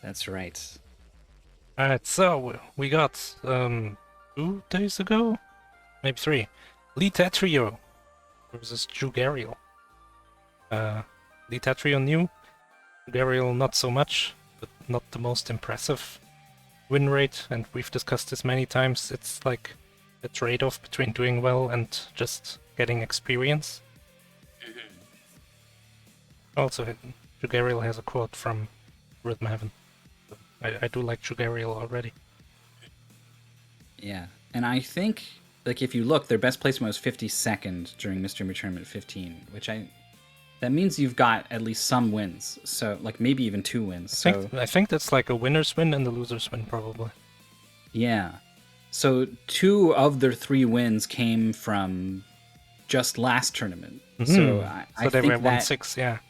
That's right. Alright, so we got 2 days ago? Maybe 3. 1337Atreyu versus JuegAriel. Uh 1337 new, JuegAriel not so much, but not the most impressive win rate, and we've discussed this many times. It's like a trade-off between doing well and just getting experience. Also, JuegAriel has a quote from Rhythm Heaven. So I do like JuegAriel already. Yeah. And I think, like, if you look, their best placement was 52nd during Mystery Tournament 15, which that means you've got at least some wins. So, like, maybe even 2 wins. I think that's like a winner's win and a loser's win, probably. Yeah. So 2 of their 3 wins came from just last tournament. So I they think were 1-6, yeah.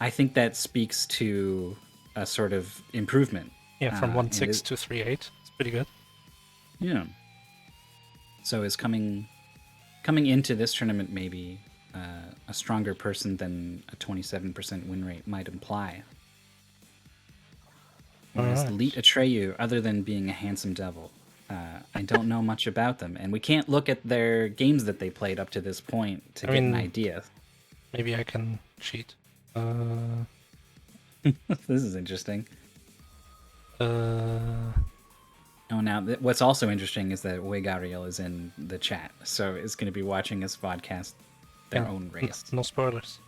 I think that speaks to a sort of improvement. Yeah, from 1-6 to 3-8. It's pretty good. Yeah. So is coming into this tournament maybe a stronger person than a 27% win rate might imply. Whereas Elite Atreyu, other than being a handsome devil, I don't know much about them, and we can't look at their games that they played up to this point to get an idea. Maybe I can cheat. This is interesting. Oh, now what's also interesting is that JuegAriel is in the chat, so is going to be watching us podcast their own race. No spoilers.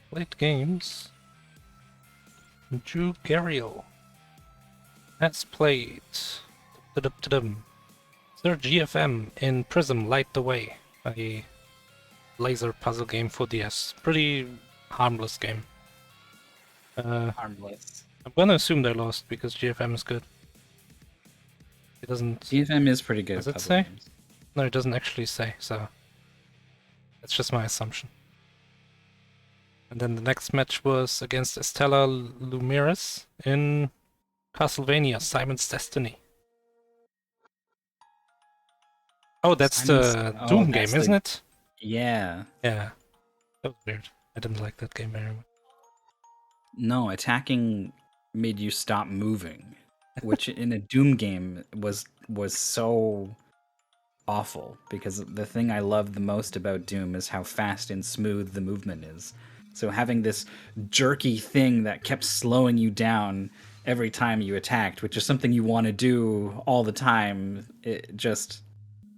Played games. JuegAriel has played Sir GFM in Prism Light the Way, a laser puzzle game for DS. Pretty harmless game. Harmless. I'm gonna assume they lost because GFM is good. It doesn't. GFM is pretty good. Does it say? Games. No, it doesn't actually say. So that's just my assumption. And then the next match was against Estella Lumiris in Castlevania: Simon's Destiny. Oh, that's the Doom game, isn't it? Yeah. Yeah. That was weird. I didn't like that game very much. No, attacking made you stop moving, which in a Doom game was so awful, because the thing I love the most about Doom is how fast and smooth the movement is. So having this jerky thing that kept slowing you down every time you attacked, which is something you want to do all the time, it just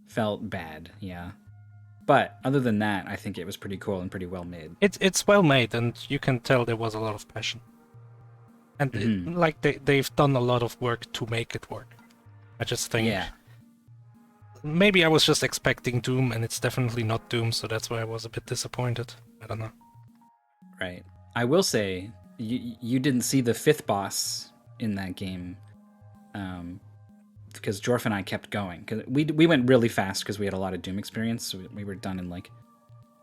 felt bad, yeah. But other than that, I think it was pretty cool and pretty well made. It's well made, and you can tell there was a lot of passion. And they've done a lot of work to make it work. I just think maybe I was just expecting Doom, and it's definitely not Doom, so that's why I was a bit disappointed. I don't know. Right. I will say, you didn't see the 5th boss in that game, because Jorf and I kept going. Cause we went really fast because we had a lot of Doom experience. So we were done in like...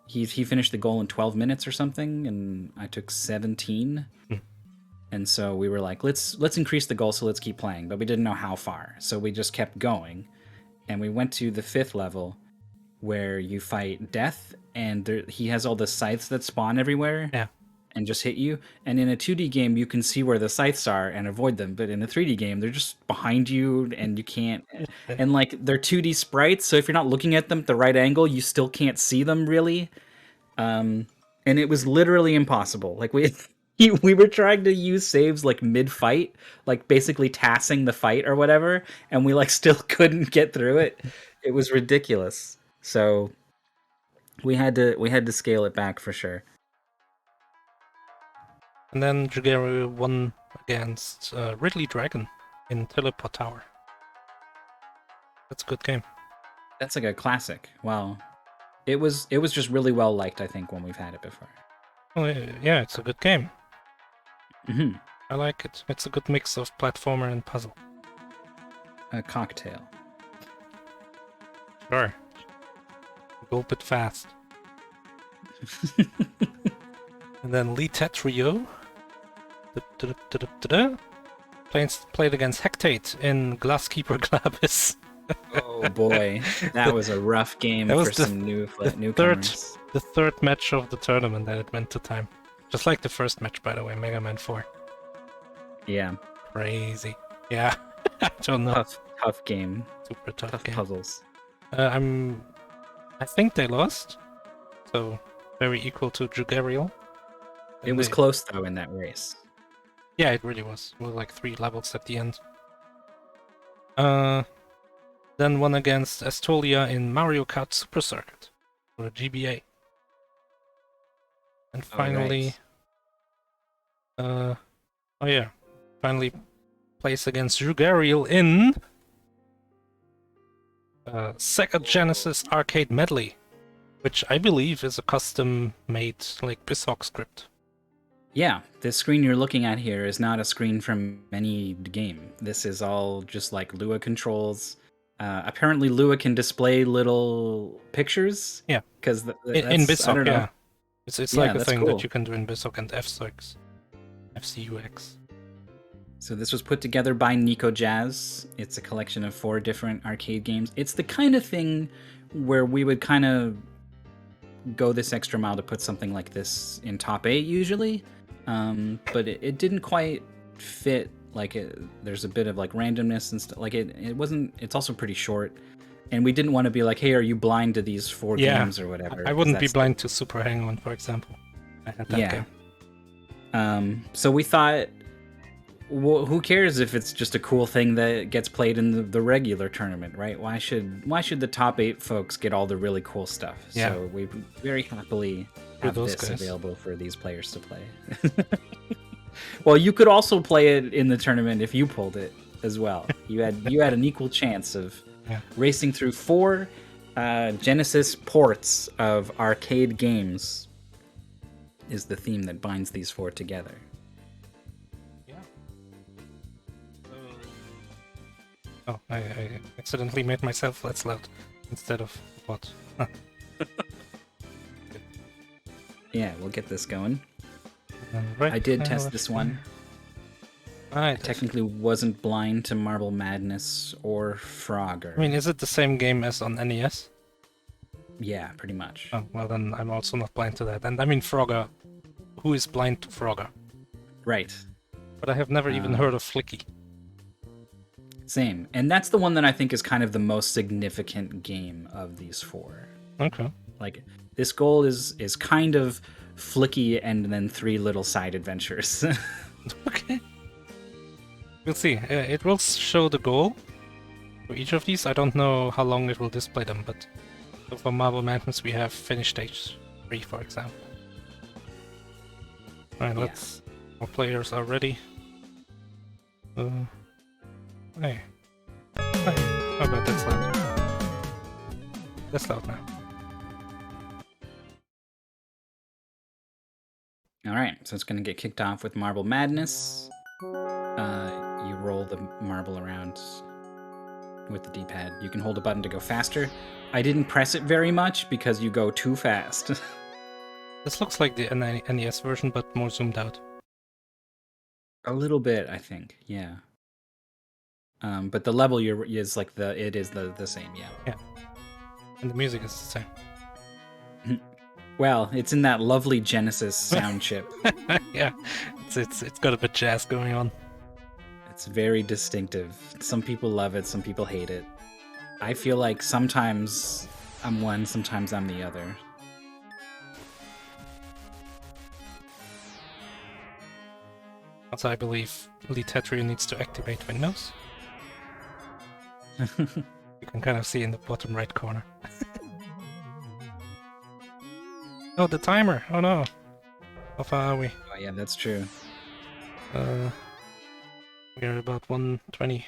He finished the goal in 12 minutes or something, and I took 17. And so we were like, let's increase the goal, so let's keep playing. But we didn't know how far, so we just kept going. And we went to the 5th level, where you fight Death, and he has all the scythes that spawn everywhere. Yeah. And just hit you. And in a 2D game, you can see where the scythes are and avoid them. But in a 3D game, they're just behind you, and you can't... And, like, they're 2D sprites, so if you're not looking at them at the right angle, you still can't see them, really. And it was literally impossible. Like, we were trying to use saves, like, mid-fight, like, basically tassing the fight or whatever, and we, like, still couldn't get through it. It was ridiculous. So we had to scale it back for sure. And then JuegAriel won against Ridley Dragon in Teleport Tower. That's a good game. That's like a classic. Wow. It was just really well liked, I think, when we've had it before. Oh, yeah, it's a good game. Mm-hmm. I like it. It's a good mix of platformer and puzzle. A cocktail. Sure. Go a bit fast. And then JuegAriel played against Hectate in Glasskeeper Glabis. Oh boy, that was a rough game That was for some third newcomers. the third match of the tournament, and it went to time. Just like the first match, by the way, Mega Man 4. Yeah, Crazy. Yeah, I don't know. tough game, Super tough tough game. puzzles. I think they lost, so very equal to JuegAriel. It was close though in that race. Yeah, it really was. It was like 3 levels at the end. Then won against Estolia in Mario Kart Super Circuit for the GBA. And finally, finally plays against JuegAriel in Sega Genesis Arcade Medley, which I believe is a custom-made like BizHawk script. Yeah, the screen you're looking at here is not a screen from any game. This is all just like Lua controls. Apparently, Lua can display little pictures. Yeah, because in BizHawk, yeah, it's like a thing cool. that you can do in BizHawk and FCUX. So this was put together by Nico Jazz. It's a collection of 4 different arcade games. It's the kind of thing where we would kind of go this extra mile to put something like this in top 8 usually. But it didn't quite fit. Like there's a bit of like randomness and stuff. Like it wasn't. It's also pretty short, and we didn't want to be like, hey, are you blind to these 4 games or whatever? I wouldn't be blind to Super Hang-On, for example. I had that game. So we thought, well, who cares if it's just a cool thing that gets played in the regular tournament, right? Why should the top 8 folks get all the really cool stuff? Yeah. So we very happily have this available for these players to play. Well, you could also play it in the tournament if you pulled it as well. You had an equal chance of racing through 4 Genesis ports of arcade games. Is the theme that binds these 4 together. Oh, I accidentally made myself less loud instead of what? Yeah, we'll get this going. Right. I did test this one. I technically wasn't blind to Marble Madness or Frogger. I mean, is it the same game as on NES? Yeah, pretty much. Oh, well then I'm also not blind to that. And I mean Frogger. Who is blind to Frogger? Right. But I have never even heard of Flicky. Same. And that's the one that I think is kind of the most significant game of these 4. Okay. Like, this goal is kind of Flicky and then 3 little side adventures. Okay. We'll see. It will show the goal for each of these. I don't know how long it will display them, but so for Marble Madness we have finished stage 3, for example. Alright, let's... More players are ready. Hey. How about that's loud? That's loud now. Alright, so it's going to get kicked off with Marble Madness. You roll the marble around with the D-pad. You can hold a button to go faster. I didn't press it very much because you go too fast. This looks like the NES version, but more zoomed out. A little bit, I think, yeah. But the level is like the same, yeah. Yeah. And the music is the same. Well, it's in that lovely Genesis sound chip. Yeah, it's got a bit jazz going on. It's very distinctive. Some people love it, some people hate it. I feel like sometimes I'm one, sometimes I'm the other. Also, I believe Atreyu needs to activate Windows. You can kind of see in the bottom right corner. Oh, the timer! Oh no! How far are we? Oh yeah, that's true. We're about 120.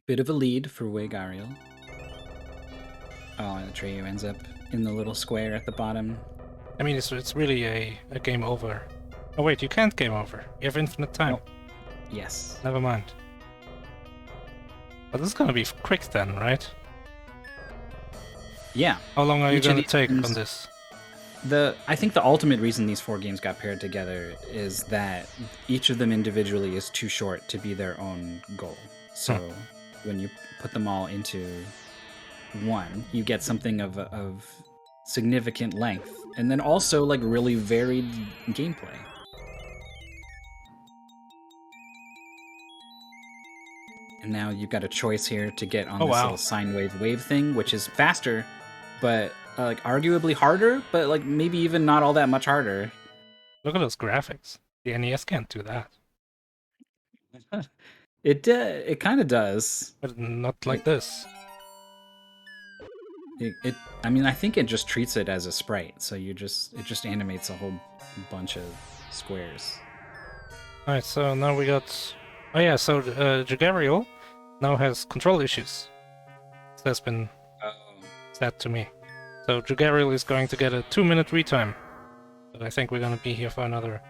Bit of a lead for JuegAriel. Oh, Atreyu ends up in the little square at the bottom. I mean, it's really a game over. Oh wait, you can't game over. You have infinite time. Oh. Yes. Never mind. But this is gonna be quick then, right? Yeah. How long are you gonna take on this? I think the ultimate reason these 4 games got paired together is that each of them individually is too short to be their own goal. So when you put them all into one, you get something of significant length, and then also like really varied gameplay. And now you've got a choice here to get on this little sine wave thing, which is faster, but like arguably harder, but like maybe even not all that much harder. Look at those graphics. The NES can't do that. It kind of does, but not like this. I mean, I think it just treats it as a sprite, so it just animates a whole bunch of squares. Alright, so now we got... Oh yeah, so JuegAriel now has control issues. That's been said to me. So JuegAriel is going to get a 2-minute retime. But I think we're gonna be here for another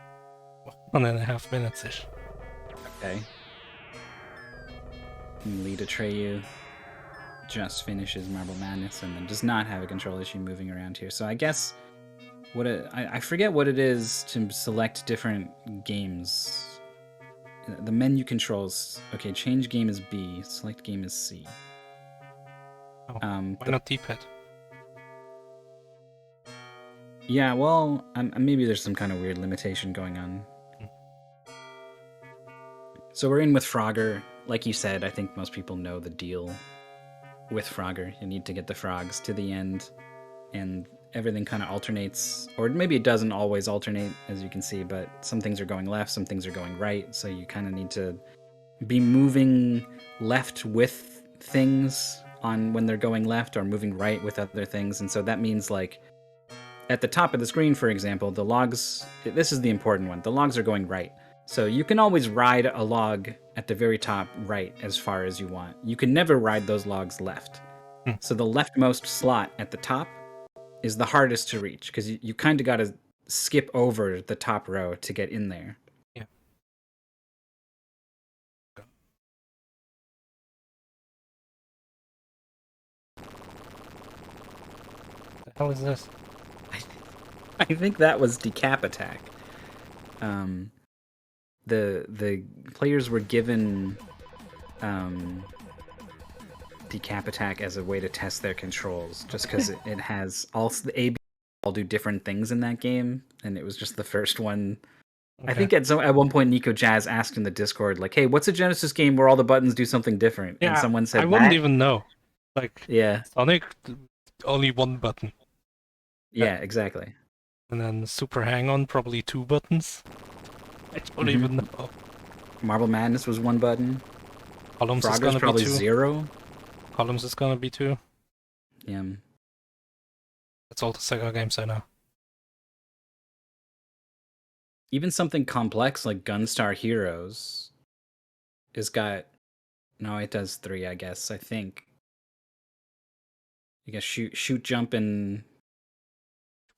1.5 minutes-ish. Okay. Lead Atreyu just finishes Marble Madness and then does not have a control issue moving around here. So I guess I forget what it is to select different games. The menu controls. Okay, change game is B, select game is C. Oh, why not D-pad? Yeah, well, maybe there's some kind of weird limitation going on. So we're in with Frogger. Like you said, I think most people know the deal with Frogger. You need to get the frogs to the end, and everything kind of alternates. Or maybe it doesn't always alternate, as you can see, but some things are going left, some things are going right, so you kind of need to be moving left with things on when they're going left, or moving right with other things. And so that means, like, at the top of the screen, for example, the logs, this is the important one, the logs are going right. So you can always ride a log at the very top right as far as you want. You can never ride those logs left. So the leftmost slot at the top is the hardest to reach, because you kind of got to skip over the top row to get in there. Yeah. The hell is this? I think that was Decap Attack. The players were given Decap Attack as a way to test their controls, just because it has the A, B, all do different things in that game, and it was just the first one. Okay. I think at one point Nico Jazz asked in the Discord, like, "Hey, what's a Genesis game where all the buttons do something different?" Yeah, and someone said, I wouldn't even know. Like, yeah, Sonic, only one button. Yeah, exactly. And then Super Hang-On, probably 2 buttons. I don't even know. Marble Madness was 1 button. Columns Frogger's is gonna probably be 2. 0. Columns is gonna be 2. Yeah. That's all the Sega games I know. Even something complex like Gunstar Heroes is got... No, it does 3, I guess. I think. You guess shoot, jump, and...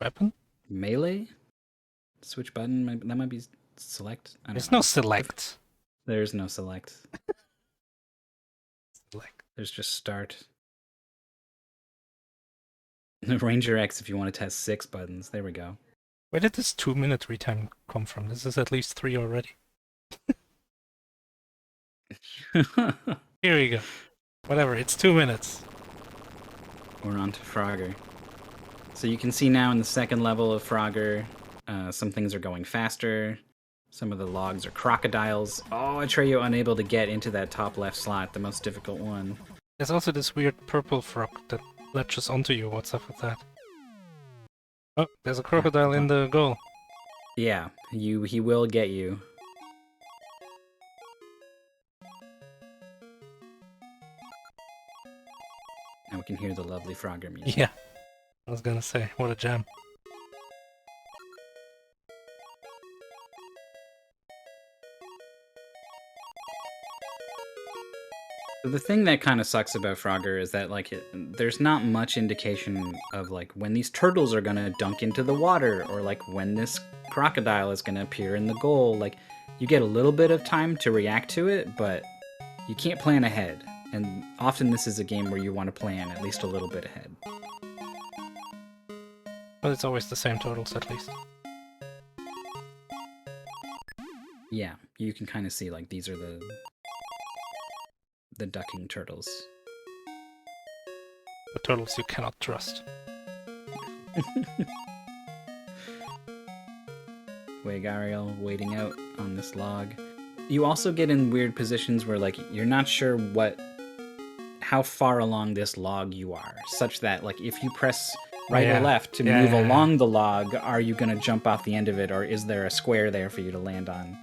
Weapon? Melee? Switch button? That might be select? There's no select. There's no select. Select. There's just start. Ranger X if you want to test 6 buttons. There we go. Where did this 2-minute retime come from? This is at least 3 already. Here we go. Whatever, it's 2 minutes. We're on to Frogger. So you can see now in the second level of Frogger, some things are going faster. Some of the logs are crocodiles. Oh, Atreyu unable to get into that top left slot, the most difficult one. There's also this weird purple frog that latches onto you. What's up with that? Oh, there's a crocodile in the goal. Yeah, he will get you. Now we can hear the lovely Frogger music. Yeah, I was gonna say, what a jam. The thing that kind of sucks about Frogger is that, like, there's not much indication of, like, when these turtles are gonna dunk into the water, or, like, when this crocodile is gonna appear in the goal. Like, you get a little bit of time to react to it, but you can't plan ahead. And often this is a game where you want to plan at least a little bit ahead. But it's always the same totals at least. Yeah, you can kind of see like these are the ducking turtles. The turtles you cannot trust. JuegAriel waiting out on this log. You also get in weird positions where like you're not sure how far along this log you are, such that like if you press right or left to move along the log, are you gonna jump off the end of it, or is there a square there for you to land on?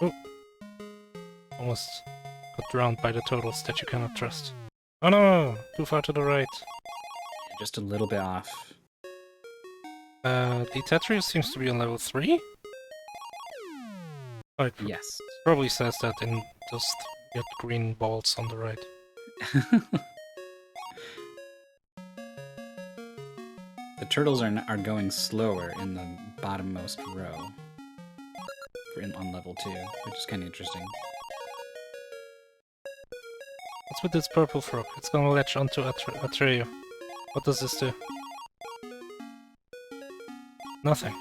Oh. Almost got drowned by the turtles that you cannot trust. Oh no! Too far to the right. Yeah, just a little bit off. The Tetris seems to be on level 3? Oh, it Yes. probably says that in those weird green balls on the right. The turtles are going slower in the bottommost row on level 2, which is kind of interesting. What's with this purple frog? It's gonna latch onto Atreyu. What does this do? Nothing.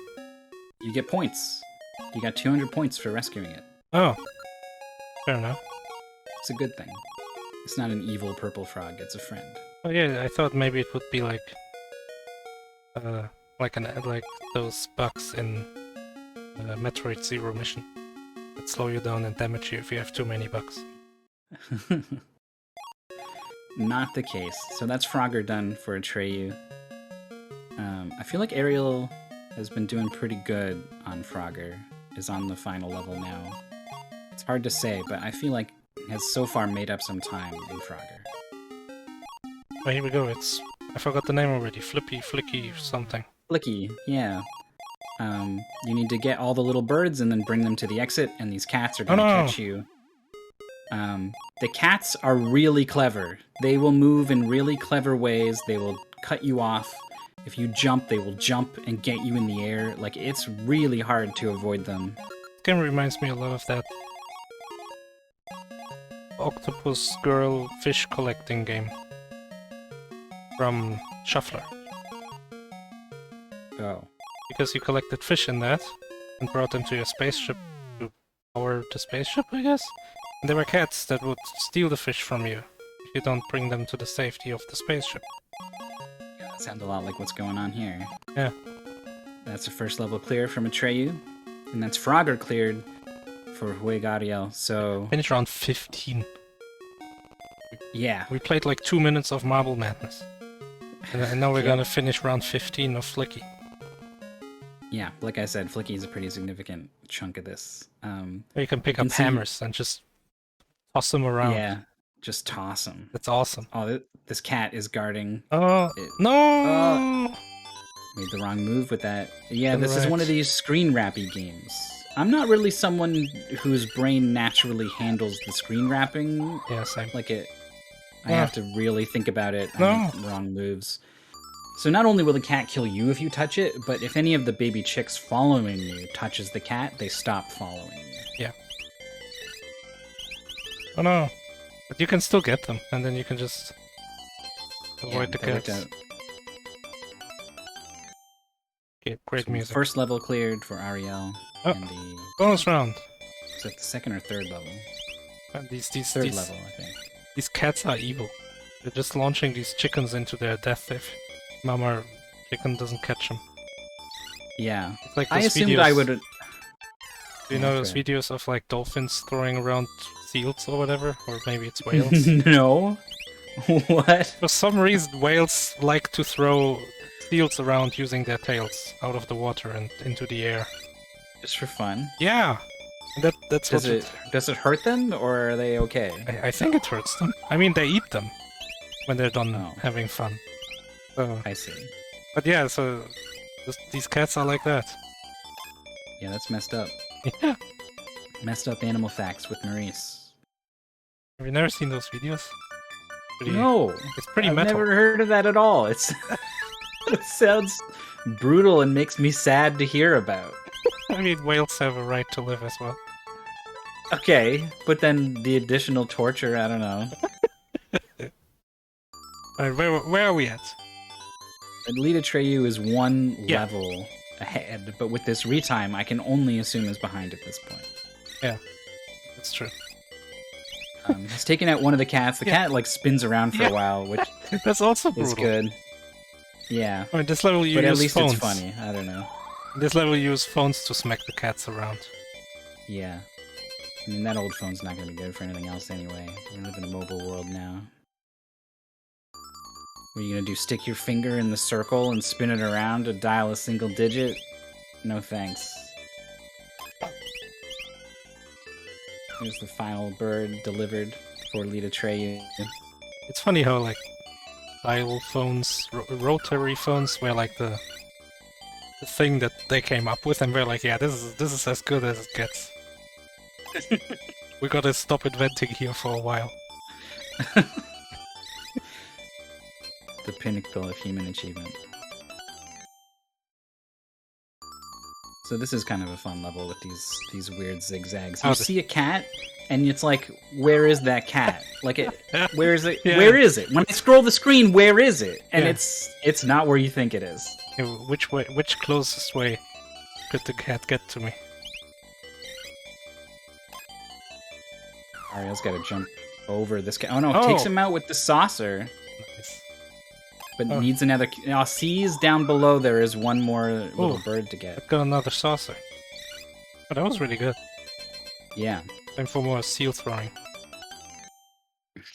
You get points. You got 200 points for rescuing it. Oh. Fair enough. It's a good thing. It's not an evil purple frog, it's a friend. Oh yeah, I thought maybe it would be like those bugs in Metroid Zero mission that slow you down and damage you if you have too many bugs. Not the case. So that's Frogger done for Atreyu. I feel like Ariel has been doing pretty good on Frogger. Is on the final level now. It's hard to say, but I feel like has so far made up some time in Frogger. Oh, here we go. I forgot the name already. Flicky, something. Flicky, yeah. You need to get all the little birds and then bring them to the exit, and these cats are gonna catch you. The cats are really clever. They will move in really clever ways. They will cut you off. If you jump, they will jump and get you in the air. Like, it's really hard to avoid them. This game reminds me a lot of that octopus girl fish collecting game from Shuffler. Oh. Because you collected fish in that and brought them to your spaceship to power the spaceship, I guess? And there were cats that would steal the fish from you if you don't bring them to the safety of the spaceship. Yeah, that sounds a lot like what's going on here. Yeah. That's the first level clear from Atreyu. And that's Frogger cleared for JuegAriel, so... Finish round 15. Yeah. We played like 2 minutes of Marble Madness. And now we're gonna finish round 15 of Flicky. Yeah, like I said, Flicky is a pretty significant chunk of this. You can pick up hammers and just toss them around. Yeah, just toss them. That's awesome. Oh, this cat is guarding. Oh, no! Made the wrong move with that. Yeah, this is one of these screen wrappy games. I'm not really someone whose brain naturally handles the screen wrapping. Yeah, same. Like it. I have to really think about it. No. Wrong moves. So not only will the cat kill you if you touch it, but if any of the baby chicks following you touches the cat, they stop following you. Yeah. Oh no. But you can still get them, and then you can just avoid the cats. Okay, great So music. First level cleared for Ariel. Oh, and the bonus round. Is that the second or third level? And these Third level, I think. These cats are evil. They're just launching these chickens into their death if Mama Chicken doesn't catch them. Yeah. It's like I those assumed videos, I would... Do you know those videos of like dolphins throwing around seals or whatever? Or maybe it's whales? No. What? For some reason, whales like to throw seals around using their tails out of the water and into the air. Just for fun? Yeah! That's Does it hurt them, or are they okay? I think it hurts them. I mean, they eat them when they're done having fun. So, I see. but yeah, so these cats are like that. Yeah, that's messed up. Yeah. Messed up animal facts with Maurice. Have you never seen those videos? No! It's pretty I've metal. never heard of that at all. It sounds brutal and makes me sad to hear about. I mean, whales have a right to live as well. Okay, but then the additional torture, I don't know. Alright, where are we at? Elite Atreyu is one Yeah. level ahead, but with this retime, I can only assume is behind at this point. Yeah, that's true. He's taking out one of the cats. The cat like spins around for a while, which That's also is brutal. good. Yeah, I mean, this level you but use at least phones. it's funny. I don't know. This level you use phones to smack the cats around. Yeah. I mean, that old phone's not going to be good for anything else anyway. We live in a mobile world now. What are you going to do? Stick your finger in the circle and spin it around to dial a single digit? No thanks. Here's the final bird delivered for Elite Atreyu. It's funny how, like, dial phones, rotary phones were like the thing that they came up with, and we're like, yeah, this is as good as it gets. We gotta stop inventing here for a while. The pinnacle of human achievement. So this is kind of a fun level with these weird zigzags. You see a cat, and it's like, where is that cat? Like, where is it? Yeah. Where is it? When I scroll the screen, where is it? And it's not where you think it is. Yeah, which closest way could the cat get to me? Ariel's got to jump over this cat. Oh no, it takes him out with the saucer. Nice. But needs another... C's down below there is one more little bird to get. I've got another saucer. Oh, that was really good. Yeah. Time for more seal throwing.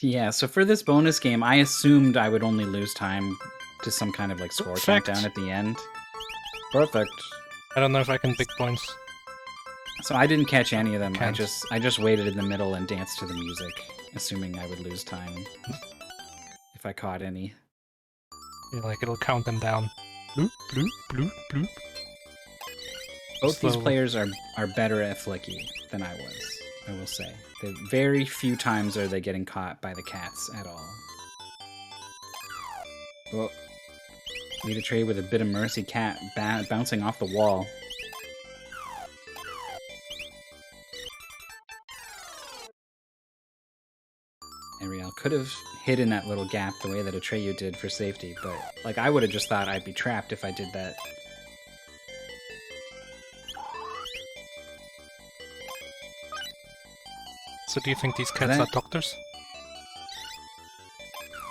Yeah, so for this bonus game, I assumed I would only lose time to some kind of like score countdown at the end. Perfect. I don't know if I can big points. So I didn't catch any of them. I just waited in the middle and danced to the music, assuming I would lose time if I caught any. Yeah, like it'll count them down. Bloop, bloop, bloop, bloop. Both these players are better at Flicky than I was, I will say. Very few times are they getting caught by the cats at all. Well, need a trade with a bit of mercy. Cat bouncing off the wall. Ariel could have hidden that little gap the way that Atreyu did for safety, but like I would have just thought I'd be trapped if I did that. So do you think these cats are doctors?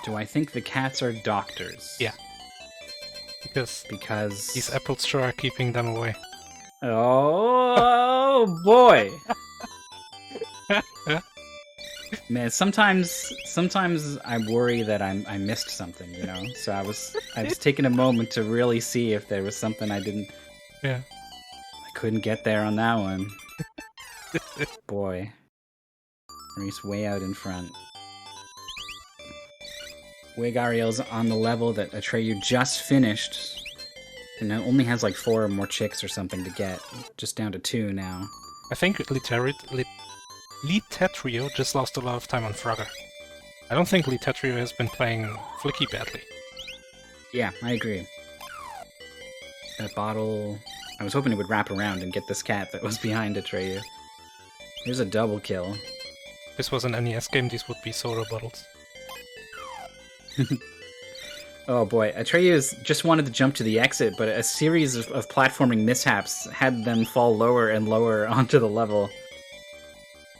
Do I think the cats are doctors? Yeah. Because these apples sure are keeping them away. Oh boy! Man, sometimes I worry that I missed something, you know. So I was taking a moment to really see if there was something I didn't. Yeah. I couldn't get there on that one. Boy, Reese way out in front. JuegAriel's on the level that Atreyu just finished, and it only has like 4 more chicks or something to get. Just down to 2 now. I think Litetrio just lost a lot of time on Frogger. I don't think Litetrio has been playing Flicky badly. Yeah, I agree. That bottle... I was hoping it would wrap around and get this cat that was behind Atreyu. Here's a double kill. If this was an NES game, these would be soda bottles. Oh boy, Atreyu just wanted to jump to the exit, but a series of platforming mishaps had them fall lower and lower onto the level.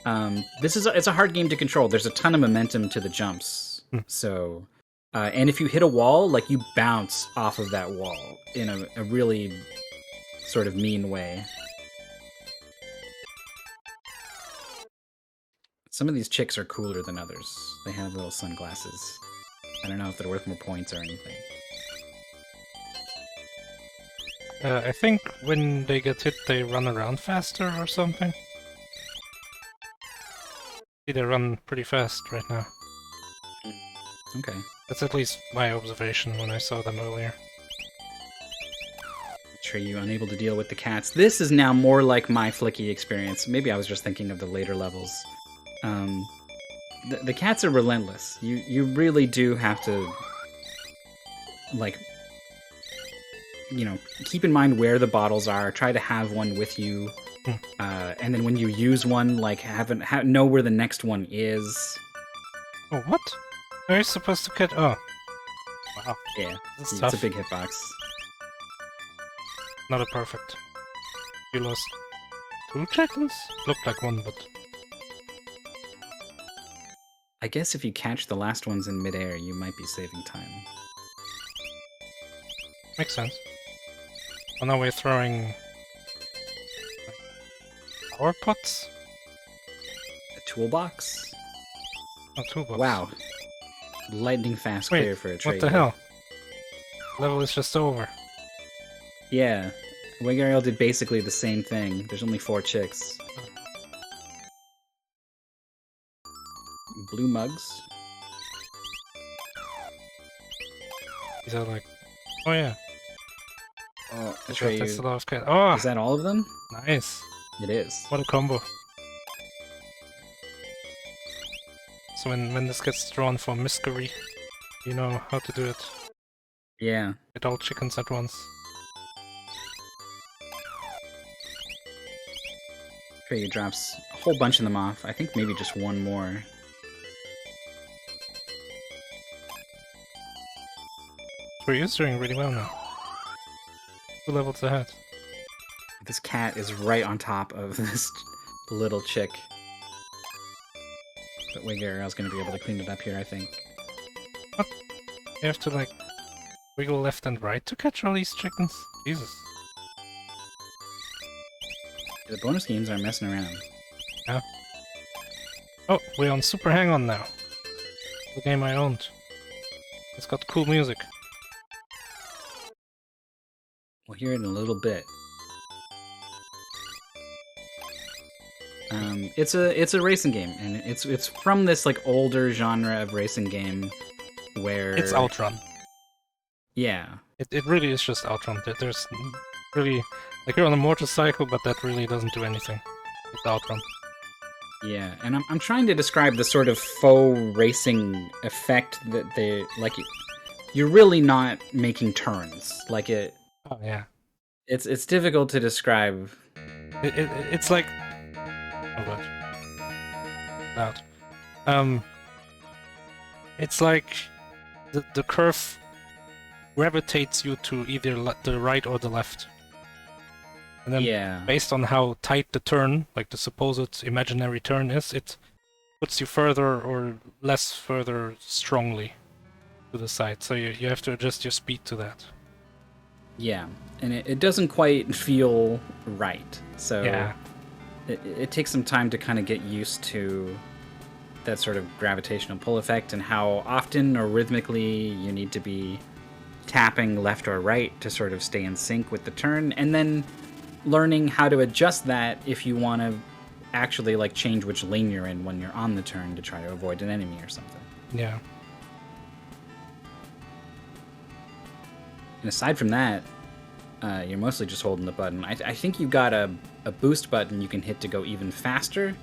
It's a hard game to control. There's a ton of momentum to the jumps. So, and if you hit a wall, like you bounce off of that wall in a really sort of mean way. Some of these chicks are cooler than others. They have little sunglasses. I don't know if they're worth more points or anything. I think when they get hit, they run around faster or something. They run pretty fast right now. Okay. That's at least my observation when I saw them earlier. Atreyu unable to deal with the cats. This is now more like my Flicky experience. Maybe I was just thinking of the later levels. The cats are relentless. You really do have to, like, you know, keep in mind where the bottles are. Try to have one with you, and then when you use one, like, know where the next one is. Oh, what? Are you supposed to get? Oh, Wow. Yeah, This is it's tough. a big hitbox. Not a perfect. You lost 2 chickens? Looked like one, but... I guess if you catch the last ones in midair, you might be saving time. Makes sense. Well, now we're throwing... like, power pots? A toolbox? Oh, toolbox. Wow. Lightning fast Wait, clear for a what the hell? Level is just over. Yeah. JuegAriel did basically the same thing. There's only 4 chicks. Blue mugs. These are like... Oh yeah. Oh, That's Atreyu. a lot of cat. Oh! Is that all of them? Nice. It is. What a combo. So when this gets drawn for mystery, you know how to do it. Yeah. Get all chickens at once. Atreyu drops a whole bunch of them off. I think maybe just one more. Ryu's doing really well now. 2 levels ahead. This cat is right on top of this little chick. But JuegAriel's gonna be able to clean it up here, I think. You have to like wiggle left and right to catch all these chickens? Jesus. The bonus games are messing around. Yeah. Oh, we're on Super Hang-On now. The game I owned. It's got cool music. We'll hear it in a little bit. It's a racing game, and it's from this like older genre of racing game where It's Outrun. Yeah. It really is just Outrun. There's really... Like, you're on a motorcycle, but that really doesn't do anything. It's Outrun. Yeah, and I'm trying to describe the sort of faux racing effect that they like. You're really not making turns. Like Oh, yeah. it's difficult to describe. It's like... Oh, God. Loud. It's like the curve gravitates you to either the right or the left. And then Yeah. based on how tight the turn, like the supposed imaginary turn is, it puts you further or less further strongly to the side. So you have to adjust your speed to that. Yeah, and it doesn't quite feel right. So Yeah. it takes some time to kind of get used to that sort of gravitational pull effect and how often or rhythmically you need to be tapping left or right to sort of stay in sync with the turn, and then learning how to adjust that if you want to actually like change which lane you're in when you're on the turn to try to avoid an enemy or something. Yeah. And aside from that, you're mostly just holding the button. I think you got a boost button you can hit to go even faster.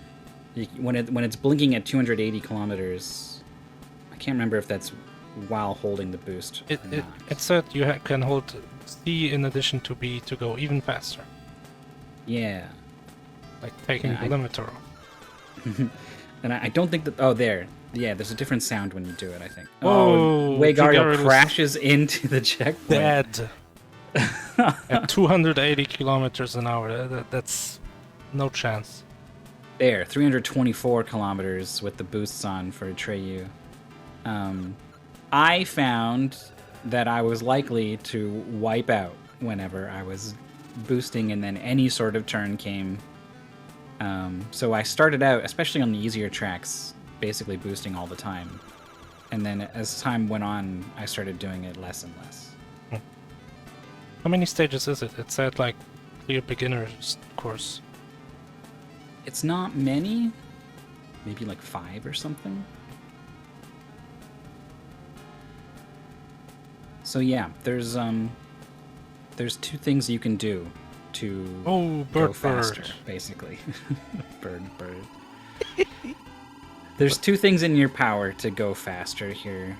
When it's blinking at 280 kilometers, I can't remember if that's while holding the boost or not. It said you can hold C in addition to B to go even faster. Yeah. Like taking Yeah, the limiter off. And I don't think that... Oh, there. Yeah, there's a different sound when you do it, I think. Whoa, JuegAriel JuegAriel crashes into the checkpoint. Dead. At 280 kilometers an hour. That's no chance. There, 324 kilometers with the boosts on for Atreyu. I found that I was likely to wipe out whenever I was boosting and then any sort of turn came. So I started out, especially on the easier tracks, basically boosting all the time. And then as time went on, I started doing it less and less. How many stages is it? It said like clear beginner's course. It's not many, maybe like 5 or something. So yeah, there's 2 things you can do to go faster, basically. bird. There's 2 things in your power to go faster here.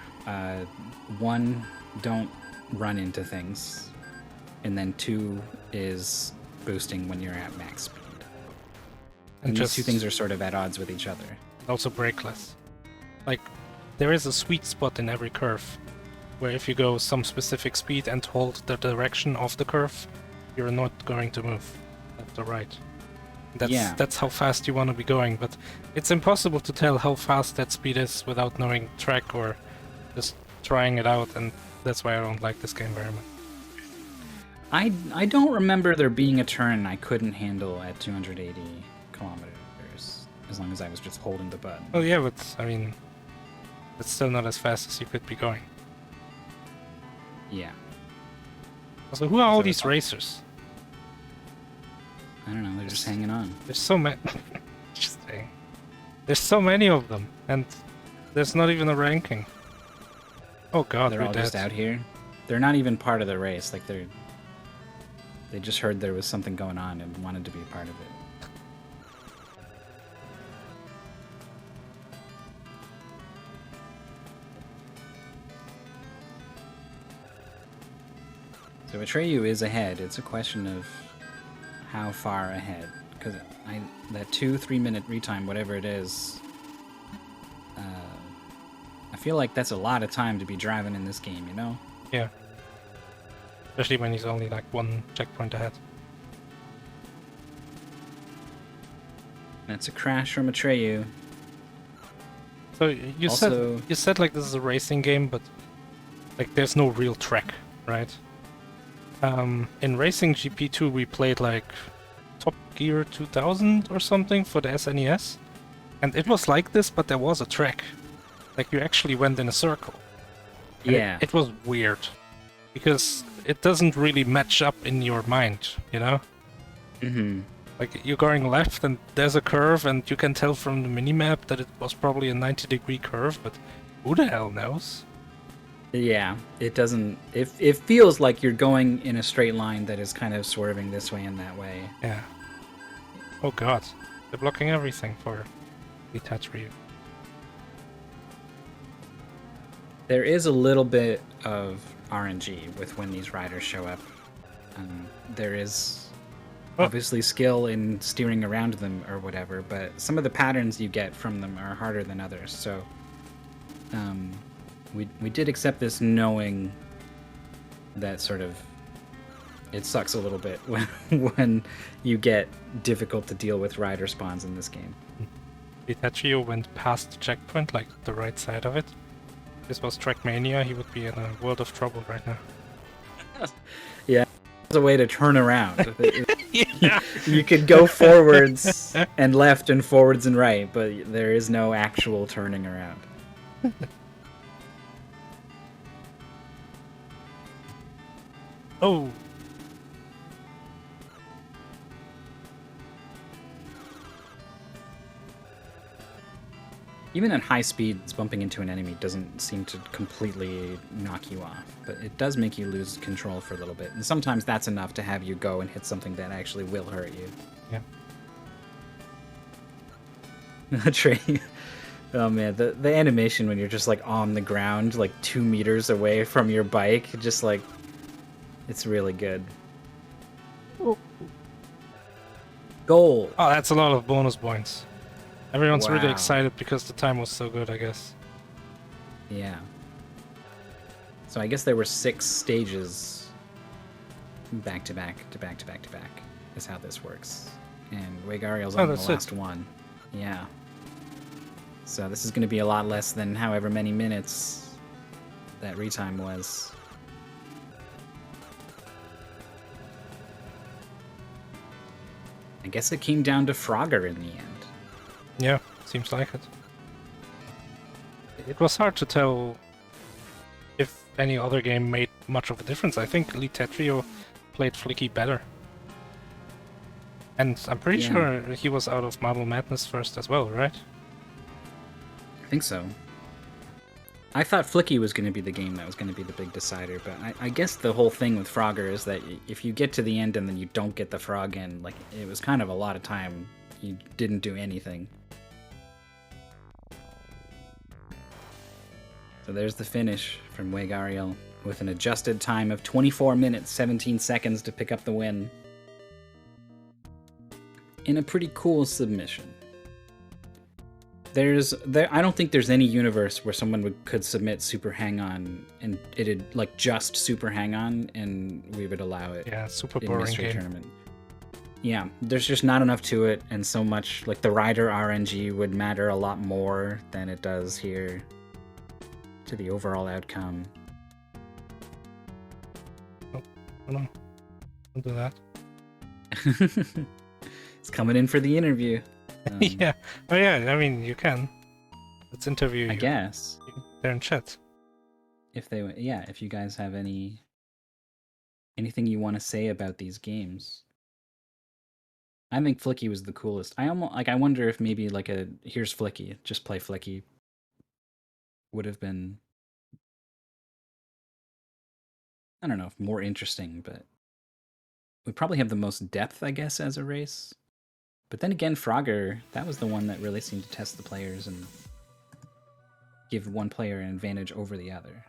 1, don't run into things, and then 2 is boosting when you're at max speed. And these 2 things are sort of at odds with each other. Also brake less. Like, there is a sweet spot in every curve. where if you go some specific speed and hold the direction of the curve, you're not going to move left or right. That's how fast you want to be going, but it's impossible to tell how fast that speed is without knowing track or just trying it out, and that's why I don't like this game very much. I don't remember there being a turn I couldn't handle at 280 kilometers, as long as I was just holding the button. Oh yeah, but I mean, it's still not as fast as you could be going. Yeah. So who are all these racers? I don't know, they're just hanging on. There's so many. There's so many of them, and there's not even a ranking. Oh god, they're all just out here. They're not even part of the race. Like they just heard there was something going on and wanted to be a part of it. So Atreyu is ahead. It's a question of how far ahead, because that 2-3 minute retime, whatever it is, I feel like that's a lot of time to be driving in this game, you know? Yeah. Especially when he's only like one checkpoint ahead. That's a crash from Atreyu. So you said like this is a racing game, but like there's no real track, right? In Racing GP2 we played like Top Gear 2000 or something for the SNES, and it was like this, but there was a track. Like you actually went in a circle. And yeah. It was weird, because it doesn't really match up in your mind, you know? Mm-hmm. Like you're going left and there's a curve, and you can tell from the minimap that it was probably a 90-degree curve, but who the hell knows? Yeah, it doesn't... It feels like you're going in a straight line that is kind of swerving this way and that way. Yeah. Oh god, they're blocking everything for Atreyu. There is a little bit of RNG with when these riders show up. There is obviously skill in steering around them or whatever, but some of the patterns you get from them are harder than others, so... We did accept this knowing that sort of it sucks a little bit when you get difficult to deal with rider spawns in this game. Atreyu went past the checkpoint, like the right side of it. If this was Trackmania, he would be in a world of trouble right now. Yeah, there's a way to turn around. Yeah. You could go forwards and left and forwards and right, but there is no actual turning around. Oh! Even at high speeds, bumping into an enemy doesn't seem to completely knock you off, but it does make you lose control for a little bit, and sometimes that's enough to have you go and hit something that actually will hurt you. Yeah. Trey. Oh man, the animation when you're just like on the ground, like 2 meters away from your bike, just like, it's really good. Oh. Goal! Oh, that's a lot of bonus points. Everyone's really Wow. excited because the time was so good, I guess. Yeah. So I guess there were 6 stages back to back to back to back to back is how this works. And JuegAriel's on the last one. Yeah. So this is going to be a lot less than however many minutes that retime was. I guess it came down to Frogger in the end. Yeah, seems like it. It was hard to tell if any other game made much of a difference. I think Atreyu played Flicky better. And I'm pretty sure he was out of Marble Madness first as well, right? I think so. I thought Flicky was going to be the game that was going to be the big decider, but I guess the whole thing with Frogger is that if you get to the end and then you don't get the frog in, like, it was kind of a lot of time you didn't do anything. So there's the finish from JuegAriel with an adjusted time of 24 minutes, 17 seconds to pick up the win. In a pretty cool submission. I don't think there's any universe where someone could submit Super Hang On and it'd like just Super Hang On and we would allow it. Yeah, super in boring Mystery game. Tournament. Yeah, there's just not enough to it, and so much like the rider RNG would matter a lot more than it does here to the overall outcome. Oh no, don't do that. It's coming in for the interview. Yeah, oh yeah, I mean, you can. Let's interview you. I guess. There in chat. If you guys have anything you want to say about these games. I think Flicky was the coolest. I wonder if maybe like here's Flicky, just play Flicky would have been, I don't know, if more interesting, but we probably have the most depth, I guess, as a race. But then again, Frogger, that was the one that really seemed to test the players and give one player an advantage over the other.